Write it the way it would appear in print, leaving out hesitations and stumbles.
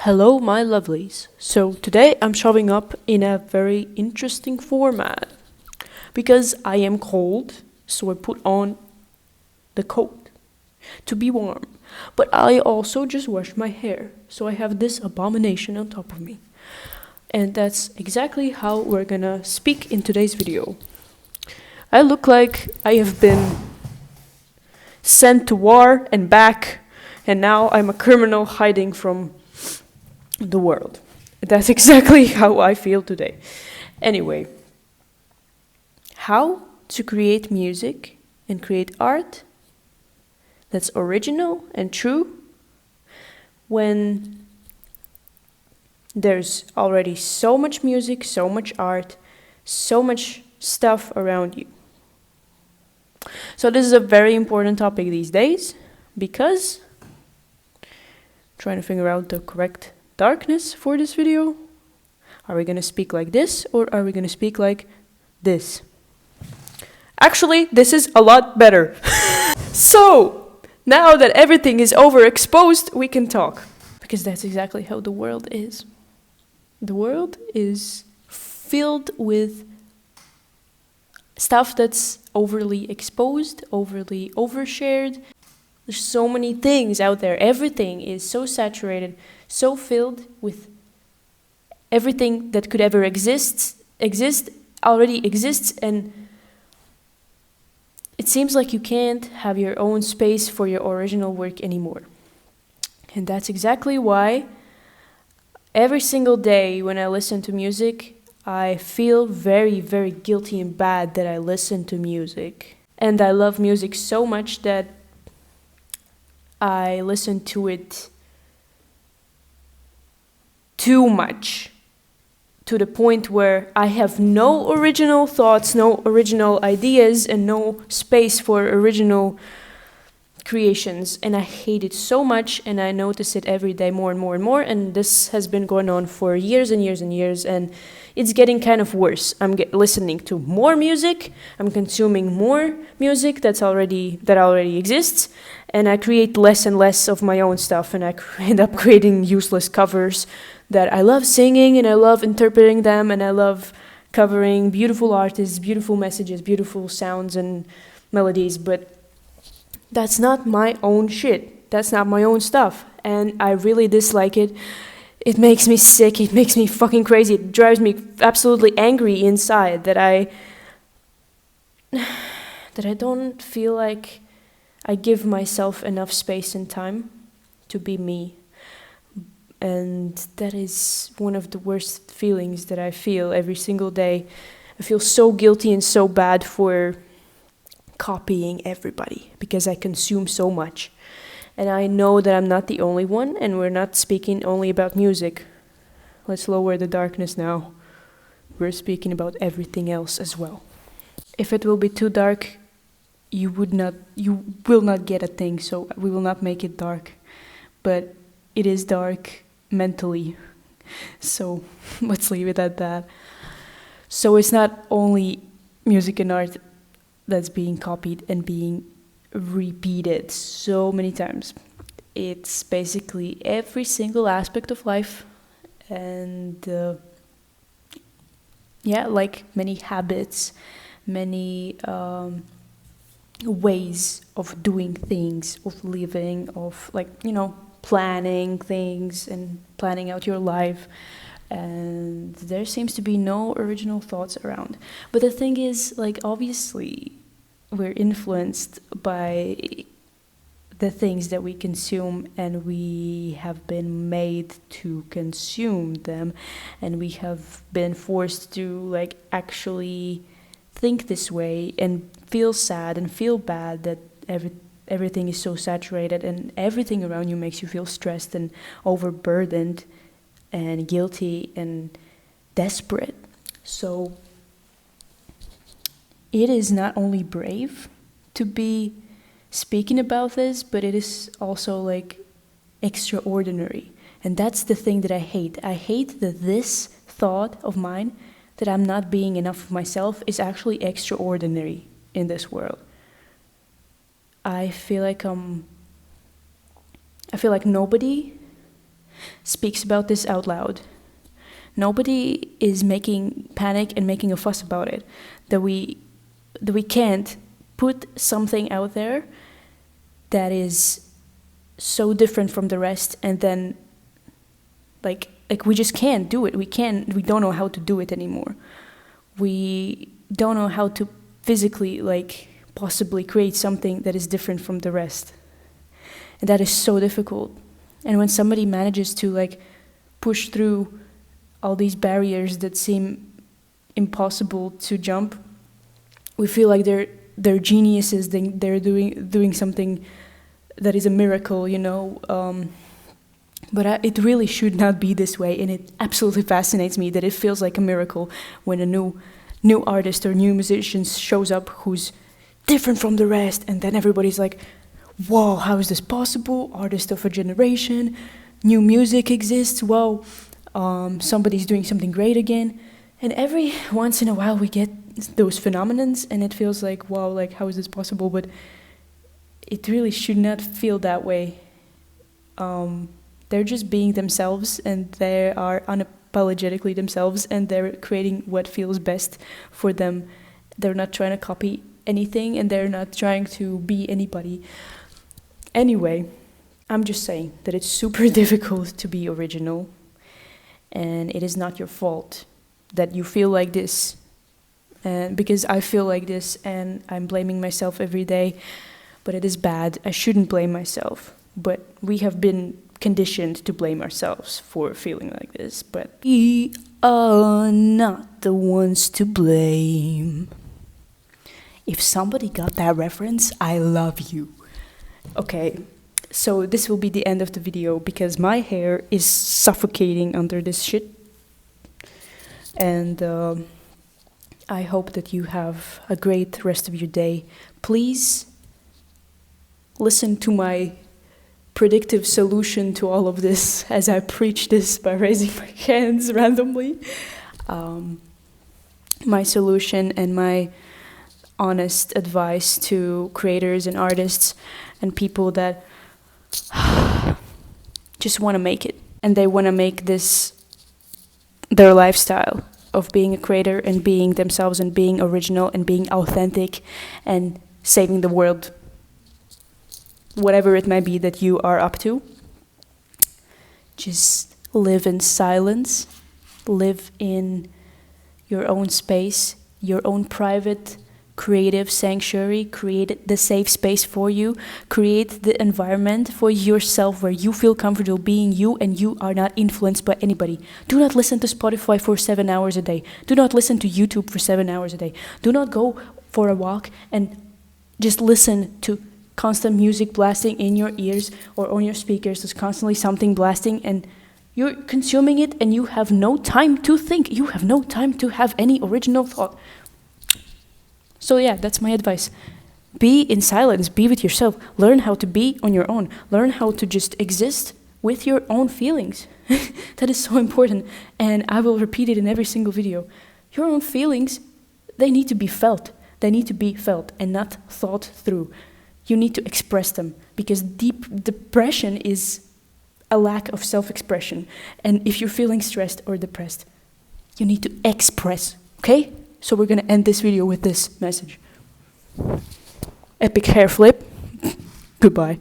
Hello, my lovelies. So today I'm showing up in a very interesting format because I am cold, so I put on the coat to be warm. But I also just washed my hair, so I have this abomination on top of me. And that's exactly how we're gonna speak in today's video. I look like I have been sent to war and back, and now I'm a criminal hiding from the world. That's exactly how I feel today. Anyway, how to create music and create art that's original and true when there's already so much music, so much art, so much stuff around you. So this is a very important topic these days because I'm trying to figure out the correct darkness for this video. Are we gonna speak like this or are we gonna speak like this? Actually, this is a lot better. So, now that everything is overexposed, we can talk. Because that's exactly how the world is. The world is filled with stuff that's overly exposed, overly overshared. There's so many things out there. Everything is so saturated, so filled with everything that could ever already exists, and it seems like you can't have your own space for your original work anymore. And that's exactly why every single day when I listen to music, I feel very, very guilty and bad that I listen to music. And I love music so much that I listen to it too much, to the point where I have no original thoughts, no original ideas, and no space for original creations. And I hate it so much, and I notice it every day more and more and more, and this has been going on for years and years and years, and it's getting kind of worse. I'm listening to more music, I'm consuming more music that already exists, and I create less and less of my own stuff, and I end up creating useless covers that I love singing, and I love interpreting them, and I love covering beautiful artists, beautiful messages, beautiful sounds and melodies, but that's not my own shit. That's not my own stuff, and I really dislike it. It makes me sick, it makes me fucking crazy, it drives me absolutely angry inside that I don't feel like I give myself enough space and time to be me. And that is one of the worst feelings that I feel every single day. I feel so guilty and so bad for copying everybody because I consume so much. And I know that I'm not the only one, and we're not speaking only about music. Let's lower the darkness now. We're speaking about everything else as well. If it will be too dark, you will not get a thing, so we will not make it dark. But it is dark mentally, so let's leave it at that. So it's not only music and art that's being copied and being repeated so many times. It's basically every single aspect of life, and like many habits, many ways of doing things, of living, of planning things and planning out your life, and there seems to be no original thoughts around. But the thing is, obviously we're influenced by the things that we consume, and we have been made to consume them, and we have been forced to actually think this way and feel sad and feel bad that everything is so saturated, and everything around you makes you feel stressed and overburdened and guilty and desperate. So it is not only brave to be speaking about this, but it is also extraordinary. And that's the thing that I hate. I hate that this thought of mine, that I'm not being enough of myself, is actually extraordinary in this world. I feel like nobody speaks about this out loud. Nobody is making panic and making a fuss about it. That we can't put something out there that is so different from the rest, and then like we just can't do it. We don't know how to do it anymore. We don't know how to physically possibly create something that is different from the rest. And that is so difficult. And when somebody manages to push through all these barriers that seem impossible to jump, we feel like they're geniuses. They're doing something that is a miracle, But it really should not be this way, and it absolutely fascinates me that it feels like a miracle when a new artist or new musician shows up who's different from the rest, and then everybody's like, "Whoa, how is this possible? Artist of a generation, new music exists. Whoa, somebody's doing something great again." And every once in a while we get those phenomenons, and it feels like, wow, how is this possible? But it really should not feel that way. They're just being themselves, and they are unapologetically themselves, and they're creating what feels best for them. They're not trying to copy anything, and they're not trying to be anybody. Anyway, I'm just saying that it's super difficult to be original, and it is not your fault that you feel like this, and because I feel like this, and I'm blaming myself every day, but it is bad. I shouldn't blame myself, but we have been conditioned to blame ourselves for feeling like this, but we are not the ones to blame. If somebody got that reference, I love you. Okay, so this will be the end of the video because my hair is suffocating under this shit. And I hope that you have a great rest of your day. Please listen to my predictive solution to all of this as I preach this by raising my hands randomly. My solution and my honest advice to creators and artists and people that just want to make it, and they want to make this their lifestyle of being a creator and being themselves and being original and being authentic and saving the world, whatever it might be that you are up to. Just live in silence, live in your own space, your own private creative sanctuary. Create the safe space for you. Create the environment for yourself where you feel comfortable being you and you are not influenced by anybody. Do not listen to Spotify for 7 hours a day. Do not listen to YouTube for 7 hours a day. Do not go for a walk and just listen to constant music blasting in your ears or on your speakers. There's constantly something blasting and you're consuming it and you have no time to think. You have no time to have any original thought. So yeah, that's my advice. Be in silence, be with yourself. Learn how to be on your own. Learn how to just exist with your own feelings. That is so important. And I will repeat it in every single video. Your own feelings, they need to be felt. They need to be felt and not thought through. You need to express them because deep depression is a lack of self-expression. And if you're feeling stressed or depressed, you need to express, okay? So we're going to end this video with this message. Epic hair flip. Goodbye.